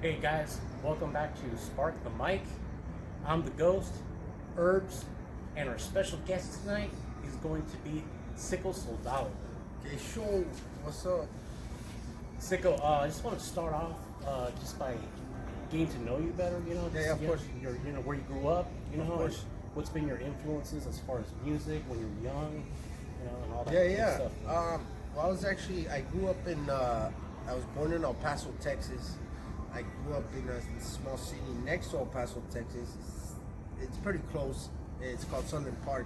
Hey guys, welcome back to Spark the Mic. I'm the Ghost, Herbs, and our special guest tonight is going to be SICKO SOLDADO. Okay, show, what's up? SICKO, I just want to start off just by getting to know you better. Yeah, of course. Where you grew up. Of course. What's been your influences as far as music when you were young, and all that Yeah. stuff. Well, I grew up in, I was born in El Paso, Texas. I grew up in a small city next to El Paso, Texas. It's pretty close. It's called Sunland Park.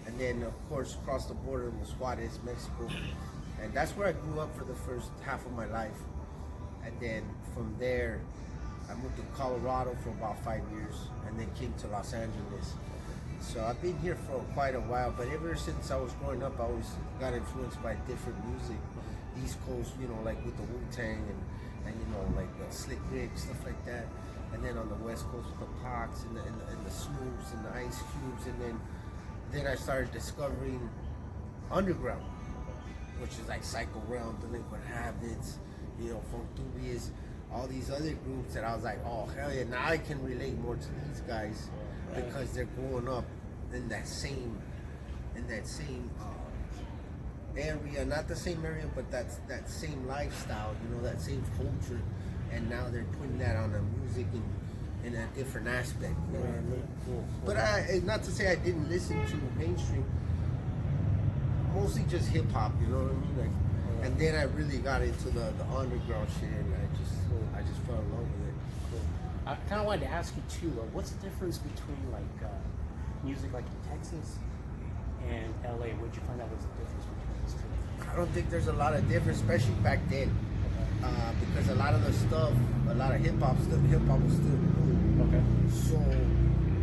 And then, of course, across the border was Juarez, Mexico. And that's where I grew up for the first half of my life. And then from there, I moved to Colorado for about 5 years and then came to Los Angeles. So I've been here for quite a while, but ever since I was growing up, I always got influenced by different music. East Coast, like with the Wu-Tang and like the Slick Rick, stuff like that. And then on the West Coast with the Pacs and the Snoops and the Ice Cubes. And then I started discovering underground, which is like Psycho Realm, Delinquent Habits, Funk Dubious, all these other groups that I was like, oh hell yeah, now I can relate more to these guys because they're growing up in that same area, not the same area, but that same lifestyle, that same culture, and now they're putting that on the music in a different aspect. You know what I mean? Cool. But not to say I didn't listen to mainstream, mostly just hip hop. You know what I mean? And then I really got into the underground shit, and I just fell in love with it. Cool. I kind of wanted to ask you too. What's the difference between music like in Texas and LA? What'd you find out was the difference between those two? I don't think there's a lot of difference, especially back then, because a lot of the stuff, a lot of hip hop was still new. Okay. So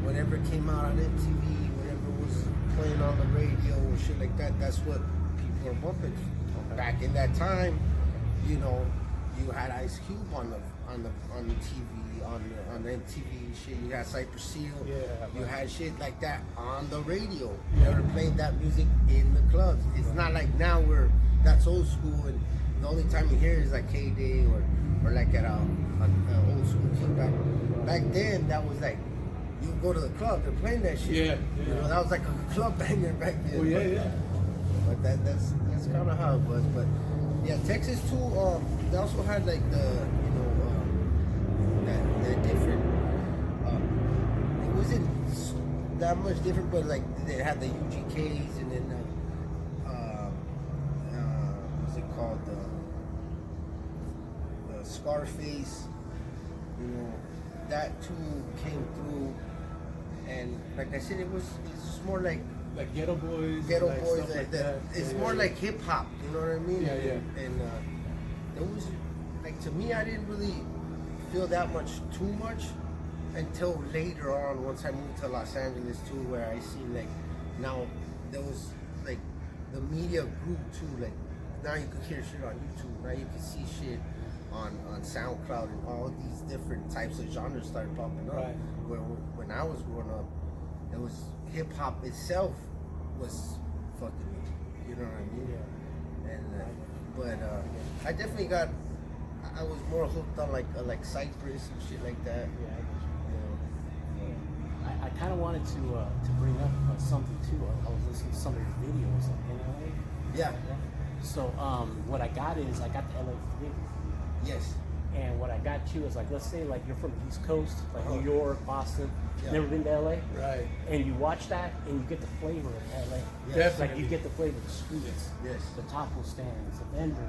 whatever came out on MTV, whatever was playing on the radio or shit like that, that's what people were bumping. Okay. Back in that time, you had Ice Cube on the TV, on the MTV shit. You had Cypress Hill. Yeah. You had shit like that on the radio. They were playing that music in the clubs. It's not like now where that's old school and the only time you hear it is like K-Day or like at an old school kickback. Back then, that was like, you go to the club, they're playing that shit. Yeah. That was like a club banger back then. Oh yeah. But that's kind of how it was. But yeah, Texas too. They also had like the that different. It wasn't that much different, but like they had the UGKs and then what's it called, the Scarface. That too came through, and like I said, it's just more like Ghetto Boys. Boys. Like that. It's more like hip hop. You know what I mean? Yeah. And it was like, to me, I didn't really feel that much too much until later on, once I moved to Los Angeles too, where I see like now there was like the media grew too. Like now you could hear shit on YouTube. Now you can see shit on SoundCloud, and all these different types of genres started popping up. Right. Where when I was growing up, it was hip hop itself was fucking me. You know what I mean? Yeah. And I definitely I was more hooked on like Cypress and shit like that. I kind of wanted to bring up something too. I was listening to some of your videos in LA. Yeah. So what I got is I got the LA flavor. Yes. And what I got too is like, let's say like you're from the East Coast, like New York, Boston. Yeah. Never been to LA. Right. And you watch that and you get the flavor of LA. Yes. Definitely. Like you get the flavor of the streets, Yes. the taco stands, the vendors,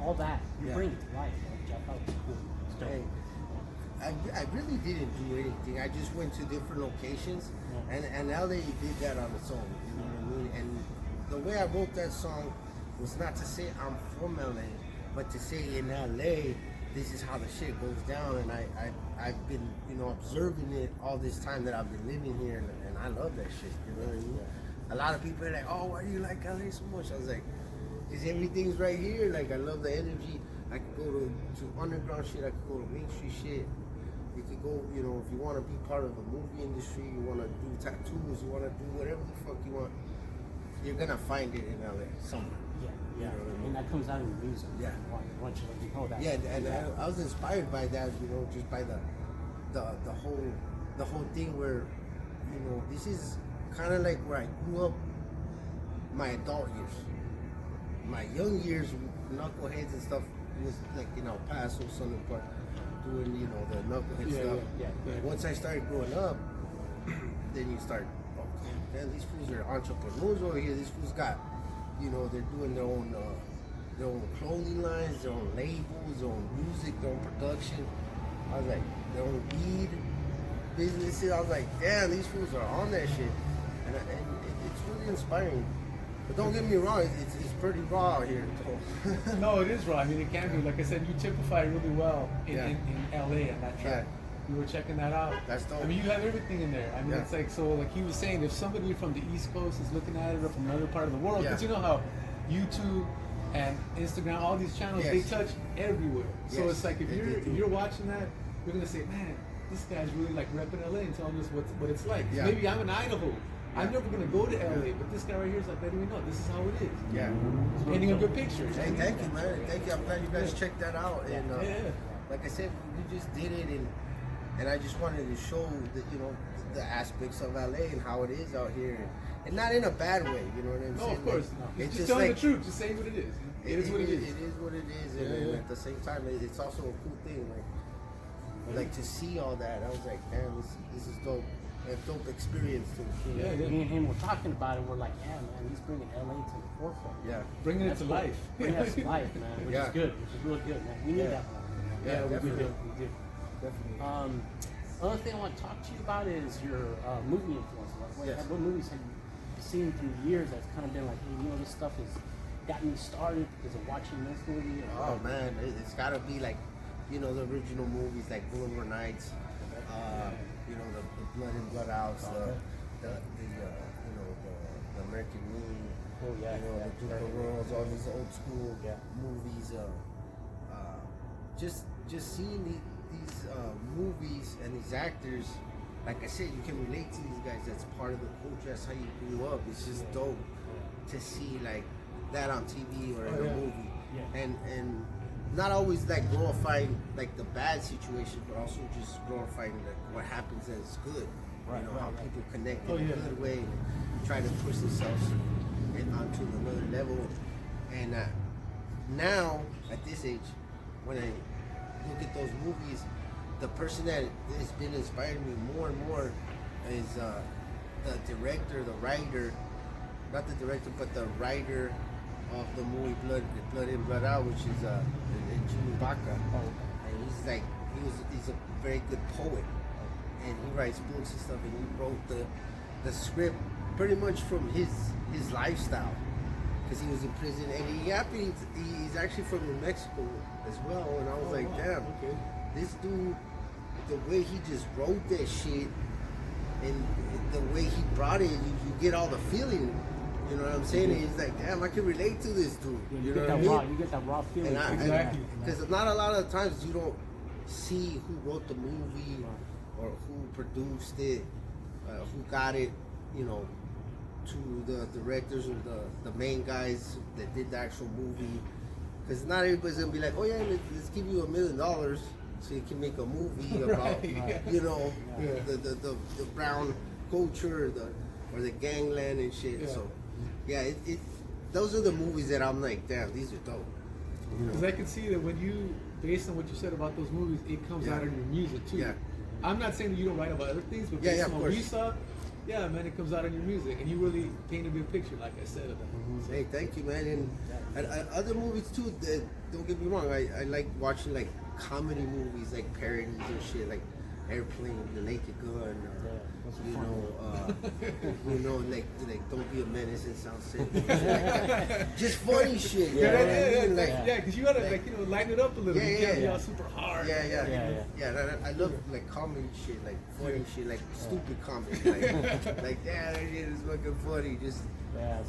all that. You bring it to life, which I thought was cool. It's dope. Hey, I really didn't do anything. I just went to different locations, and LA did that on its own. You know what I mean? And the way I wrote that song was not to say I'm from LA, but to say in LA, this is how the shit goes down. And I've been observing it all this time that I've been living here, and I love that shit. You know what I mean? A lot of people are like, oh, why do you like LA so much? I was like, because everything's right here. Like, I love the energy. I could go to underground shit. I could go to Main Street shit. You could go, if you want to be part of the movie industry, you want to do tattoos, you want to do whatever the fuck you want, you're going to find it in LA somewhere. Yeah, You know what I mean? and that comes out in your music. Yeah. Once you know that. Yeah, and I was inspired by that, you know, just by the whole thing where, you know, this is kind of like where I grew up my adult years. My young years, knuckleheads and stuff, was like in El Paso, Southern Park, doing, you know, the knucklehead stuff. Yeah. Once I started growing up, then you start, oh, damn, these fools are entrepreneurs over here. These fools got, you know, they're doing their own clothing lines, their own labels, their own music, their own production. I was like, their own weed businesses. I was like, damn, these fools are on that shit. And it's really inspiring. But don't get me wrong, it's pretty raw out here. So. No, it is raw. I mean, it can be. Like I said, you typify really well in LA and that track. We were checking that out. That's dope. I mean, you have everything in there. I mean, it's like, so like he was saying, if somebody from the East Coast is looking at it or from another part of the world, because you know how YouTube and Instagram, all these channels, they touch everywhere. So it's like if you're watching that, you're gonna say, man, this guy's really like repping LA and telling us what it's like. Maybe I'm in Idaho. I'm never gonna go to LA, but this guy right here is like letting me know this is how it is. Yeah. Painting a good picture. Hey, thank you, man. Thank you. I'm glad you guys checked that out. And like I said, we just did it, and I just wanted to show the, you know, the aspects of LA and how it is out here, and not in a bad way. You know what I'm saying? No, of course. Like, It's just telling the truth. Just saying what it is. It is what it is. It is what it is, and at the same time, it's also a cool thing. Like to see all that, I was like, damn, this is dope. A dope experience too. Me and him were talking about it. We're like, yeah, man, he's bringing LA to the forefront. Yeah, bringing it to life. Bringing us to life, man, which is good. Which is real good, man. We need that one. Yeah, we definitely. do. Definitely. Another thing I want to talk to you about is your movie influence. Like, what movies have you seen through the years that's kind of been like, hey, you know, this stuff has gotten me started because of watching this movie? Oh man, it's got to be like, you know, the original movies like Boulevard Nights. You know, the Blood In, Blood Outs, the American Moon, you know, the Duke of Worlds, all these old school movies. Just seeing these movies and these actors, like I said, you can relate to these guys. That's part of the culture. That's how you grew up. It's just dope to see like that on TV or in a movie, and not always like glorifying like the bad situation, but also just glorifying like what happens as good. You know, how people connect in a good way and try to push themselves onto another level. And now, at this age, when I look at those movies, the person that has been inspiring me more and more is the director, the writer, not the director, but the writer of the movie Blood In, Blood Out, which is Jimmy Baca. And he's a very good poet, and he writes books and stuff, and he wrote the script pretty much from his lifestyle, because he was in prison, and he's actually from New Mexico as well. And I was like, damn, this dude, the way he just wrote that shit and the way he brought it, you get all the feeling. You know what I'm saying? He's like, damn, I can relate to this dude. You know what I mean? You get that raw feeling. Exactly. Because not a lot of times you don't see who wrote the movie or who produced it, who got it, you know, to the directors or the main guys that did the actual movie. Because not everybody's going to be like, oh yeah, let's give you $1 million so you can make a movie about, you know, the brown culture or the gangland and shit. So, yeah, those are the movies that I'm like, damn, these are dope. Because I can see that when you, based on what you said about those movies, it comes out in your music too. Yeah. I'm not saying that you don't write about other things, but based on what you saw, man, it comes out in your music, and you really painted me a picture, like I said. So. Hey, thank you, man. And other movies too. Don't get me wrong. I like watching like comedy movies, like parodies and shit, like Airplane, The Naked Gun. Like Don't Be a Menace and Sound Sick. Just funny shit. Because you gotta lighten it up a little. You can't be all super hard. Yeah. I love like comedy shit, like funny shit, like stupid comedy, like that shit is fucking funny. Just that's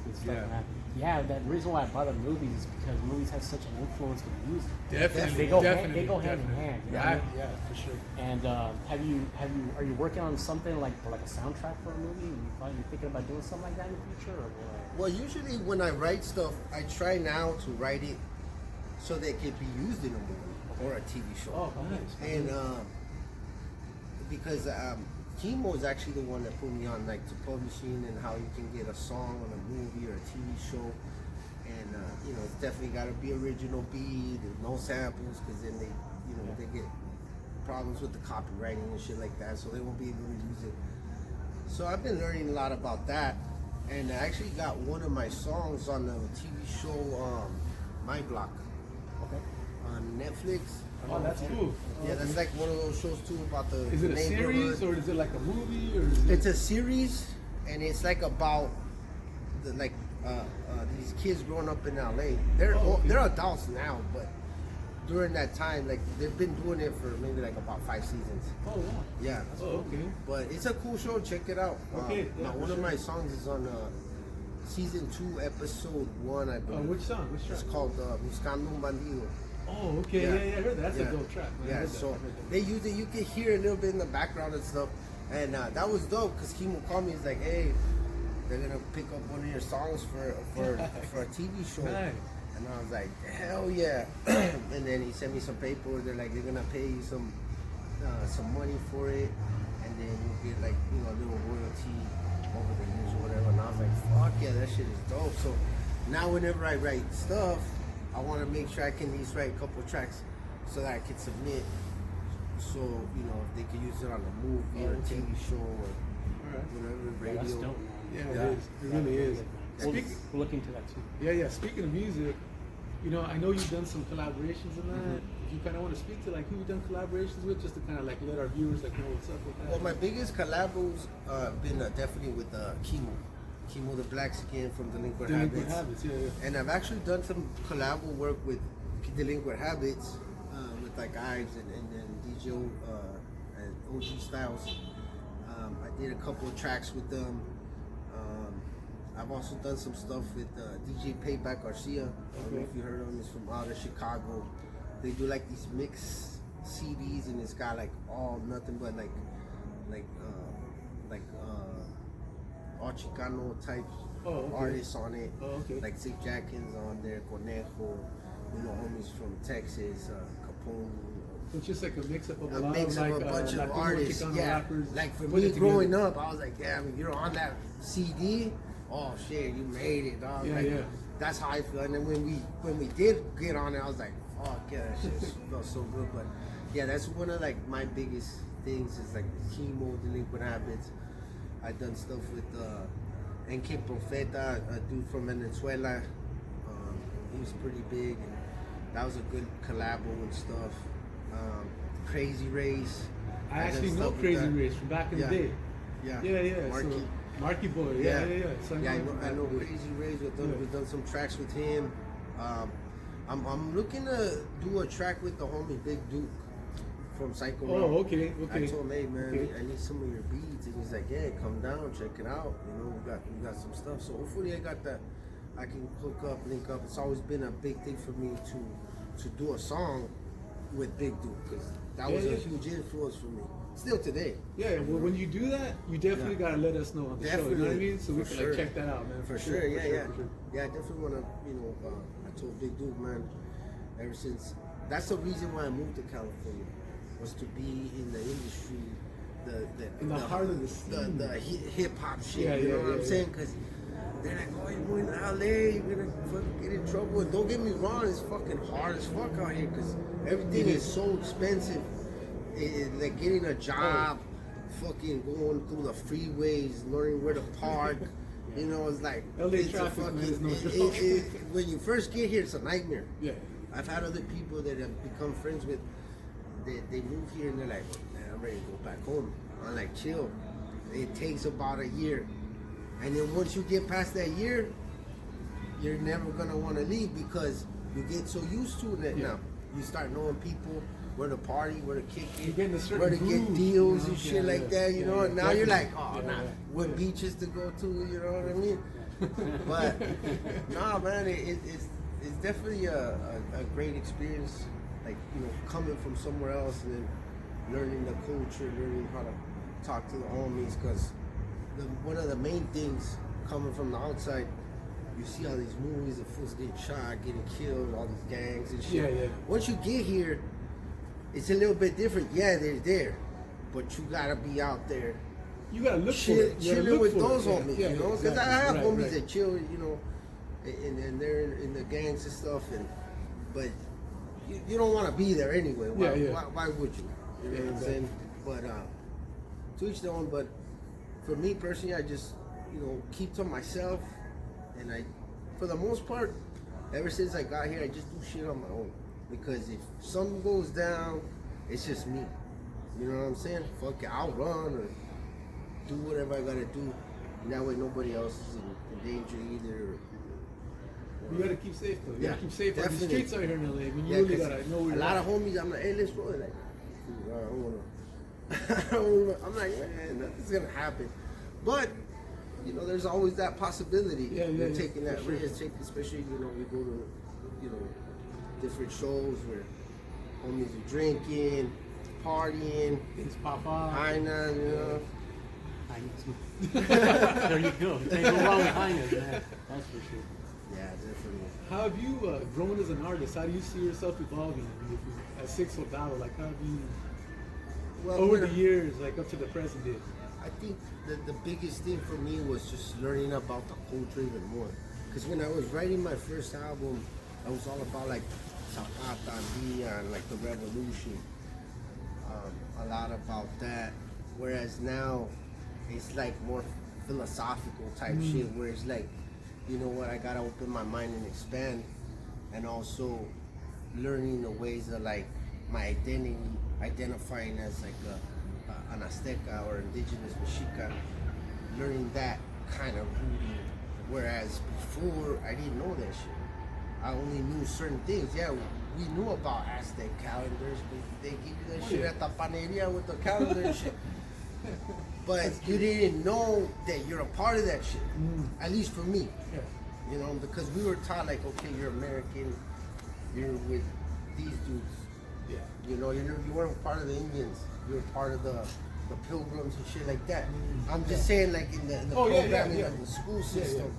good stuff, man. Yeah, the reason why I brought up movies is because movies have such an influence with music. Definitely, They go definitely, they go hand in definitely. hand. You know what I mean? Yeah, for sure. And are you working on something like a soundtrack for a movie? Are you thinking about doing something like that in the future, or what? Well, usually when I write stuff, I try now to write it so that it can be used in a movie or a TV show. Oh, nice. And because Kimo is actually the one that put me on like to publishing and how you can get a song on a movie or a TV show. And you know, it's definitely got to be original beat and no samples, because then they, you know, they get problems with the copywriting and shit like that, so they won't be able to use it. So I've been learning a lot about that, and I actually got one of my songs on the TV show My Block Okay. on Netflix. Oh, that's cool. Yeah, that's like one of those shows too about the Is it a neighborhood. series or is it like a movie or? Is it... It's a series, and it's like about the these kids growing up in LA. They're adults now, but during that time, like they've been doing it for maybe like about 5 seasons. Oh yeah. Yeah. Oh, okay. But it's a cool show. Check it out. Okay, yeah, one for of sure. my songs is on season 2, episode 1. I believe. Which song? Which It's track? called Buscando un Bandido. Oh, okay. Yeah. Yeah, I heard that. That's Yeah. a dope track, man. I Yeah, heard that, so I heard that. they use it. You can hear a little bit in the background and stuff, and that was dope because Kimo called me. He's like, "Hey, they're gonna pick up one of your songs for a TV show." Nice. And I was like, "Hell yeah!" And then he sent me some paper. They're like, "They're gonna pay you some money for it, and then you'll get like, you know, a little royalty over the years or whatever." And I was like, "Fuck yeah, that shit is dope." So now whenever I write stuff, I want to make sure I can at least write a couple of tracks so that I can submit, so you know, if they can use it on a movie or a TV show or Alright. whatever, Yeah, that's radio. dope, man. Yeah, Yeah. it is. It really is. We'll, Speak, we'll look into that too. yeah. Speaking of music, you know, I know you've done some collaborations in that. If you kind of want to speak to like who you've done collaborations with, just to kind of like let our viewers like know what's up with that. Well, my biggest collabos been definitely with Kimo the Black Skin from Delinquent Delinquent Habits. Habits, yeah. And I've actually done some collabo work with Delinquent Habits, with like Ives and DJ and OG Styles. I did a couple of tracks with them. I've also done some stuff with DJ Payback Garcia. I don't know if you heard of him. He's from out of Chicago. They do like these mix CDs, and it's got like all nothing but like all Chicano type Oh, okay. artists on it. Oh, okay. Like Sick Jackins on there, Conejo, you know, homies from Texas, Capone. So it's just like a mix up of a A lot mix of of like a bunch of Latino artists. Chicano Yeah, rappers. like for put me it growing together. up, I was like, damn, you're on that CD. Oh shit, you made it, dog. Yeah, like, yeah. That's how I feel. And then when we did get on it, I was like, fuck yeah, that shit felt so good. But yeah, that's one of like my biggest things is like Chemo, Delinquent Habits. I done stuff with NK Profeta, a dude from Venezuela. He was pretty big, and that was a good collabo and stuff. Crazy Race. I done actually know stuff with Crazy that. Race from back in Yeah. the day. Yeah. Yeah. Marky. So, Marky Boy. Yeah. So Yeah, him from I know back in the day. Crazy Rays. We've done, Yeah. we've done some tracks with him. I'm looking to do a track with the homie Big Duke from Psycho. Oh, okay. I told him, hey man, Okay. I need some of your beats, and he's like, yeah, come down, check it out. You know, we got some stuff. So hopefully I got that. I can hook up, link up. It's always been a big thing for me to do a song with Big Duke, because that was a huge influence for me. Still today. Yeah, well, when you do that, you definitely Yeah. gotta let us know on the show. You know what I mean? So we For can sure. like check that out, man. For sure, yeah. Yeah, I definitely want to, you know, I told Big Dude, man, ever since, that's the reason why I moved to California, was to be in the industry, In the heart of the scene. the hip hop shit, Yeah, you know yeah, what I'm yeah. saying? Because they're like, oh, you're going to LA, you're going to fucking get in trouble. And don't get me wrong, it's fucking hard as fuck out here, because everything is so expensive. Like getting a job, fucking going through the freeways, learning where to park. You know, it's like LA it's a traffic, man, is no fucking. joke. When you first get here, it's a nightmare. Yeah. I've had other people that have become friends with. They move here and they're like, man, I'm ready to go back home. I'm like, chill. It takes about a year, and then once you get past that year, you're never gonna want to leave because you get so used to it Yeah. now. You start knowing people, where to party, where to kick You it, get in a certain where to get groove, deals you know? and shit Yeah, like yeah. that, you Yeah, know. yeah, And now you're like, definitely. oh, Yeah, nah, yeah. what beaches to go to, you know what I mean? But nah, man, it's definitely a great experience. Like, you know, coming from somewhere else and then learning the culture, learning how to talk to the homies. Because one of the main things coming from the outside, you see all these movies, the fools getting shot, getting killed, all these gangs and shit. Yeah. Once you get here, it's a little bit different. Yeah, they're there, but you gotta be out there. You gotta look for it. You gotta Chilling look with for those it. homies, Yeah, you know? Because exactly. I have homies Right. that chill, you know, and they're in the gangs and stuff, but you don't want to be there anyway. Why would you? You know what I'm saying? But to each their own. But for me personally, I just, you know, keep to myself, and for the most part, ever since I got here, I just do shit on my own. Because if something goes down, it's just me. You know what I'm saying? Fuck it, I'll run or do whatever I gotta do. And that way nobody else is in danger either. You gotta keep safe though. You gotta keep safe. On the definitely. streets out here in LA. I mean, you Yeah, really 'cause gotta know where a you're lot at. of homies, I'm like, hey, let's roll. Like, dude, I don't wanna. I'm like, man, nothing's gonna happen. But you know, there's always that possibility. You're taking that risk, especially, you know, we go to, you know, different shows where homies are drinking, partying, Things pop off. Hainan, you know. There you go. Can't go wrong with Highness, man. That's for sure. Yeah, definitely. How have you grown as an artist? How do you see yourself evolving? I mean, as SICKO SOLDADO, like how have you, over the years, like up to the present day? I think the biggest thing for me was just learning about the culture even more. Because when I was writing my first album, I was all about like Zapata and Villa and like the revolution. A lot about that. Whereas now, it's like more philosophical type shit, where it's like, you know what, I gotta open my mind and expand, and also learning the ways of like my identity, identifying as like an Azteca or indigenous Mexica, learning that kind of rooting. Whereas before, I didn't know that shit. I only knew certain things. Yeah, we knew about Aztec calendars. They give you that shit at the paneria with the calendar and shit. But you didn't know that you're a part of that shit. At least for me. Yeah. You know, because we were taught like, okay, you're American, you're with these dudes. Yeah. You know, you weren't part of the Indians. You were part of the pilgrims and shit like that. I'm just saying, like in the programming of the school system.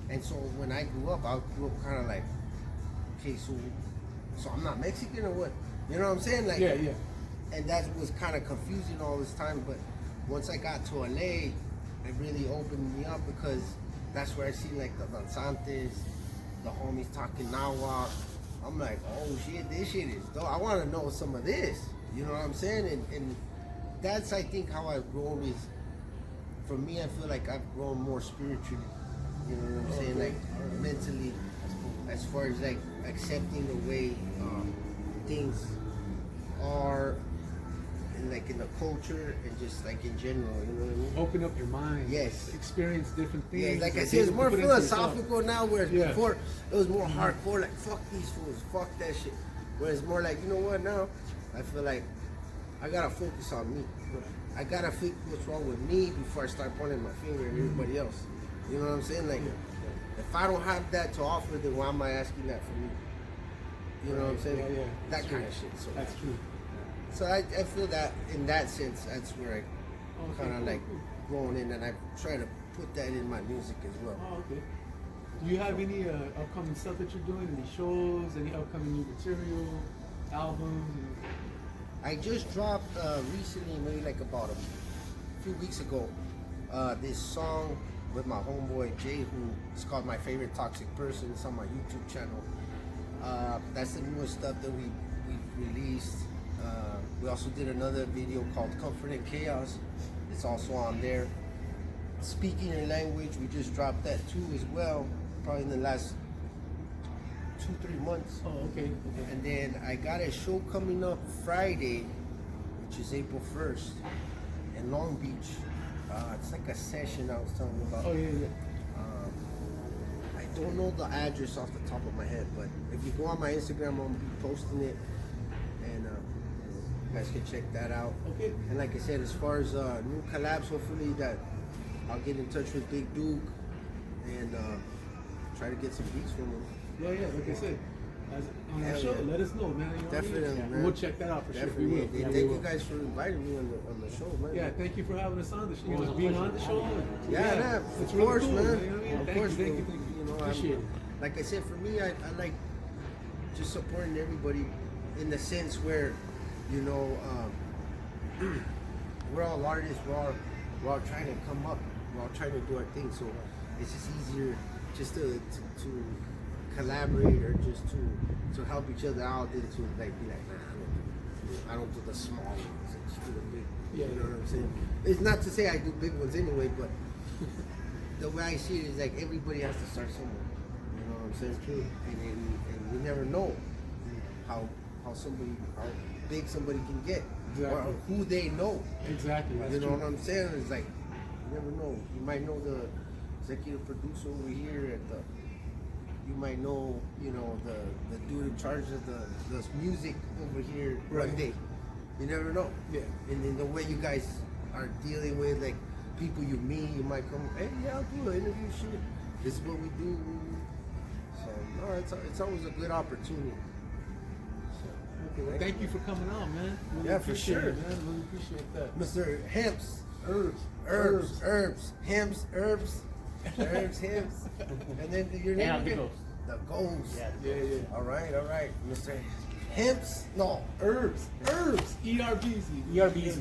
And so when I grew up kind of like, okay, so I'm not Mexican or what? You know what I'm saying? Like, and that was kind of confusing all this time. But once I got to LA, it really opened me up, because that's where I seen like the danzantes, the homies talking Nahuatl. I'm like, oh shit, this shit is dope. I want to know some of this. You know what I'm saying? And that's, I think, how I've grown is, for me, I feel like I've grown more spiritually. You know what I'm saying? Like mentally, as far as like accepting the way things are, and like in the culture and just like in general. You know what I mean? Open up your mind. Yes. Experience different things. Yeah, like I and said, it's more put it into yourself. philosophical now, whereas before it was more hardcore, like fuck these fools, fuck that shit. Whereas more like, you know what, now I feel like I gotta focus on me. I gotta fix what's wrong with me before I start pointing my finger at everybody else. You know what I'm saying? Like, if I don't have that to offer, then why am I asking that for me? You know what I'm saying? Yeah. That kind of shit. So that's true. So I feel that in that sense, that's where I kind of like growing in, and I try to put that in my music as well. Oh, okay. Do you have any upcoming stuff that you're doing? Any shows? Any upcoming new material? Albums? I just dropped recently, maybe like about a few weeks ago, this song with my homeboy Jay, who is called My Favorite Toxic Person. It's on my YouTube channel. That's the newest stuff that we released. We also did another video called Comfort and Chaos. It's also on there. Speaking Your Language, we just dropped that too as well, probably in the last 2-3 months. Oh, okay. And then I got a show coming up Friday, which is April 1st, in Long Beach. It's like a session I was telling you about. Oh, yeah. I don't know the address off the top of my head, but if you go on my Instagram, I'm going to be posting it, and you guys can check that out. Okay. And like I said, as far as new collabs, hopefully that I'll get in touch with Big Duke, and try to get some beats from them. Yeah, like I said, on our show, let us know, man. You know Definitely, man. We'll check that out for sure. We will. And thank you guys for inviting me on the show, man. Yeah, thank you for having us on the show. Being on the show. Yeah, it's of really course, cool, man. You know what I mean? Of Thank course, you. You know, Appreciate it. like I said, for me, I like just supporting everybody in the sense where, you know, we're all artists. We're all trying to come up. We're all trying to do our thing. So it's just easier just to collaborate or just to help each other out than to like be like, nah, I don't do the small ones. I just do the big. Yeah, you know what I'm saying? It's not to say I do big ones anyway, but the way I see it is like everybody has to start somewhere. You know what I'm saying? True. And you never know how big somebody can get, Exactly. or who they know. Exactly. That's You know true. what I'm saying? It's like you never know. You might know the executive producer over here at the. You might know, you know, the dude in charge of the music over here Right. one day. You never know. Yeah. And then the way you guys are dealing with like people you meet, you might come, hey, yeah, I'll do an interview shit. This is what we do. So no, it's always a good opportunity. So, okay, Thank you for coming on, man. Really Yeah, for appreciate sure. it, man. Really appreciate that. Mr. Hemps. Herbs. Hems. And then your name And the again? Ghost. The Ghost. Yeah. All right. Mr. Hemps. No. Herbs. ERBZ. ERBZ.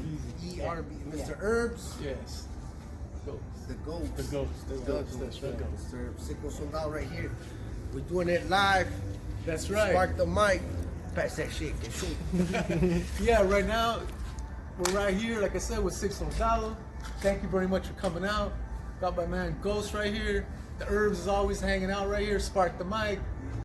ERB. Mr. Yeah. Herbs. Yes. Ghost. The Ghost. The Ghost. That's right. Mr. SICKO SOLDADO right here. We're doing it live. That's right. Spark the mic. Pass that shit. Get shoot. Yeah, right now, we're right here, like I said, with SICKO SOLDADO. Thank you very much for coming out. Got my man Ghost right here. The Herbs is always hanging out right here. Spark the mic.